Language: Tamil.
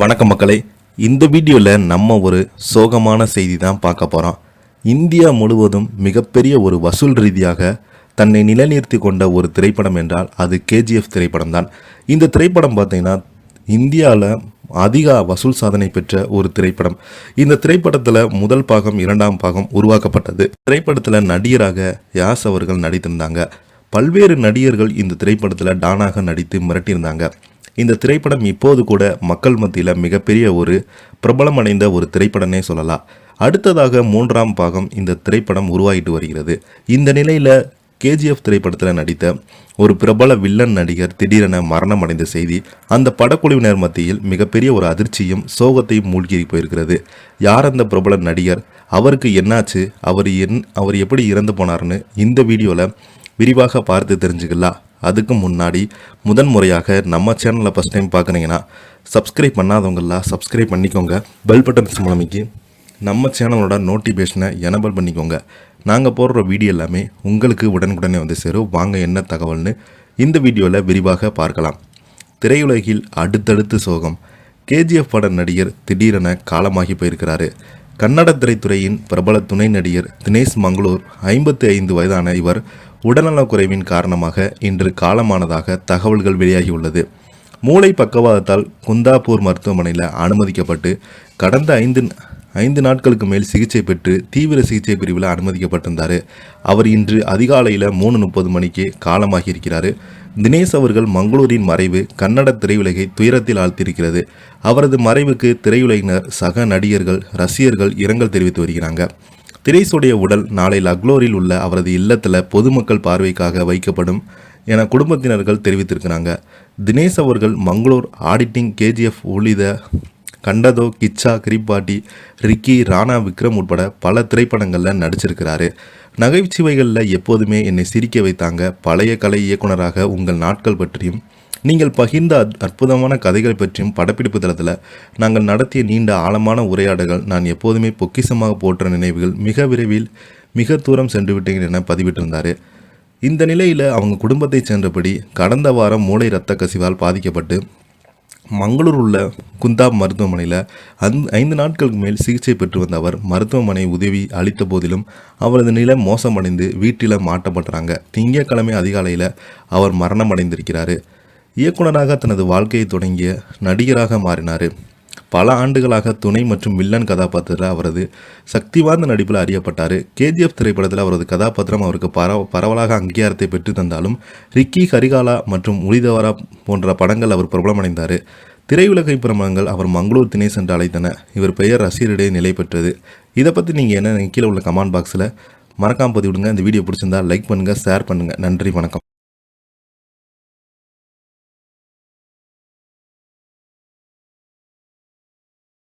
வணக்கம் மக்களே. இந்த வீடியோவில் நம்ம ஒரு சோகமான செய்தி தான் பார்க்க போகிறோம். இந்தியா முழுவதும் மிகப்பெரிய ஒரு வசூல் ரீதியாக தன்னை நிலைநிறுத்தி கொண்ட ஒரு திரைப்படம் என்றால் அது கேஜிஎஃப் திரைப்படம் தான். இந்த திரைப்படம் பார்த்தீங்கன்னா இந்தியாவில் அதிக வசூல் சாதனை பெற்ற ஒரு திரைப்படம். இந்த திரைப்படத்தில் முதல் பாகம் இரண்டாம் பாகம் உருவாக்கப்பட்டது. திரைப்படத்தில் நடிகராக யாஸ் அவர்கள் நடித்திருந்தாங்க. பல்வேறு நடிகர்கள் இந்த திரைப்படத்தில் டானாக நடித்து மிரட்டியிருந்தாங்க. இந்த திரைப்படம் இப்போது கூட மக்கள் மத்தியில் மிகப்பெரிய ஒரு பிரபலமடைந்த ஒரு திரைப்படமே சொல்லலாம். அடுத்ததாக மூன்றாம் பாகம் இந்த திரைப்படம் உருவாகிட்டு வருகிறது. இந்த நிலையில் கேஜிஎஃப் திரைப்படத்தில் நடித்த ஒரு பிரபல வில்லன் நடிகர் திடீரென மரணம் அடைந்த செய்தி அந்த படக்குழுவினர் மத்தியில் மிகப்பெரிய ஒரு அதிர்ச்சியும் சோகத்தையும் மூழ்கி போயிருக்கிறது. யார் அந்த பிரபல நடிகர், அவருக்கு என்னாச்சு, அவர் எப்படி இறந்து போனார்னு இந்த வீடியோவில் விரிவாக பார்த்து தெரிஞ்சுக்கலாம். அதுக்கு முன்னாடி முதன்முறையாக நம்ம சேனலை ஃபஸ்ட் டைம் பார்க்குறீங்கன்னா சப்ஸ்கிரைப் பண்ணாதவங்களாம் சப்ஸ்கிரைப் பண்ணிக்கோங்க. பெல் பட்டன்ஸ் மூலமிக்கு நம்ம சேனலோட நோட்டிஃபிகேஷனை எனபிள் பண்ணிக்கோங்க. நாங்கள் போடுற வீடியோ எல்லாமே உங்களுக்கு உடனுக்குடனே வந்து சேரும். வாங்க என்ன தகவல்னு இந்த வீடியோவில் விரிவாக பார்க்கலாம். திரையுலகில் அடுத்தடுத்து சோகம். கேஜிஎஃப் பட நடிகர் திடீரென காலமாகி போயிருக்கிறாரு. கன்னட திரைத்துறையின் பிரபல துணை நடிகர் தினேஷ் மங்களூர் 55 வயதான இவர் உடல்நலக்குறைவின் காரணமாக இன்று காலமானதாக தகவல்கள் வெளியாகியுள்ளது. மூளை பக்கவாதத்தால் குந்தாப்பூர் மருத்துவமனையில் அனுமதிக்கப்பட்டு கடந்த 5 நாட்களுக்கு மேல் சிகிச்சை பெற்று தீவிர சிகிச்சை பிரிவில் அனுமதிக்கப்பட்டிருந்தார். அவர் இன்று அதிகாலையில் 3:30 மணிக்கு காலமாகியிருக்கிறார். தினேஷ் அவர்கள் மங்களூரின் மறைவு கன்னட திரையுலகை துயரத்தில் ஆழ்த்தியிருக்கிறது. அவரது மறைவுக்கு திரையுலகினர், சக நடிகர்கள், ரசிகர்கள் இரங்கல் தெரிவித்து வருகிறாங்க. தினேஷுடைய உடல் நாளை லக்னோரில் உள்ள அவரது இல்லத்தில் பொதுமக்கள் பார்வைக்காக வைக்கப்படும் என குடும்பத்தினர்கள் தெரிவித்திருக்கிறாங்க. தினேஷ் அவர்கள் மங்களூர் ஆடிட்டிங், கேஜிஎஃப், உளித, கண்டதோ, கிச்சா, கிரிப்பாட்டி, ரிக்கி, ராணா விக்ரம் உட்பட பல திரைப்படங்களில் நடிச்சிருக்கிறாரு. நகைச்சுவைகளில் எப்போதுமே என்னை சிரிக்க வைத்தாங்க. பழைய கலை இயக்குனராக உங்கள் நாட்கள் பற்றியும் நீங்கள் பகிர்ந்த அற்புதமான கதைகள் பற்றியும் படப்பிடிப்பு தளத்தில் நாங்கள் நடத்திய நீண்ட ஆழமான உரையாடல்கள் நான் எப்போதுமே பொக்கிஷமாக போற்ற நினைவுகள் மிக விரைவில் மிக தூரம் சென்று விட்டேன் என பதிவிட்டிருந்தார். இந்த நிலையில் அவங்க குடும்பத்தை சென்றபடி கடந்த வாரம் மூளை இரத்த கசிவால் பாதிக்கப்பட்டு மங்களூர் உள்ள குந்தாப் மருத்துவமனையில் 5 நாட்களுக்கு மேல் சிகிச்சை பெற்று வந்த அவர் மருத்துவமனை உதவி அளித்த போதிலும் அவரது நிலை மோசமடைந்து வீட்டில் மாட்டப்பட்டாங்க. திங்கட்கிழமை அதிகாலையில் அவர் மரணம் அடைந்திருக்கிறார். இயக்குனராக தனது வாழ்க்கையை தொடங்கிய நடிகராக மாறினார். பல ஆண்டுகளாக துணை மற்றும் வில்லன் கதாபாத்திரத்தில் அவரது சக்தி வாய்ந்த நடிப்பில் அறியப்பட்டார். கேஜிஎஃப் திரைப்படத்தில் அவரது கதாபாத்திரம் அவருக்கு பரவலாக அங்கீகாரத்தை பெற்று தந்தாலும் ரிக்கி, ஹரிகாலா மற்றும் உளிதவரா போன்ற படங்கள் அவர் பிரபலமடைந்தார். திரையுலகை பிரபலங்கள் அவர் மங்களூர் தினேஷ் என்று அழைத்தன. இவர் பெயர் ரசிகரிடையே நிலை பெற்றது. இதை பற்றி நீங்கள் என்ன கீழே உள்ள கமெண்ட் பாக்ஸில் மறக்காமல் பதிவிடுங்க. இந்த வீடியோ பிடிச்சிருந்தால் லைக் பண்ணுங்கள், ஷேர் பண்ணுங்கள். நன்றி, வணக்கம்.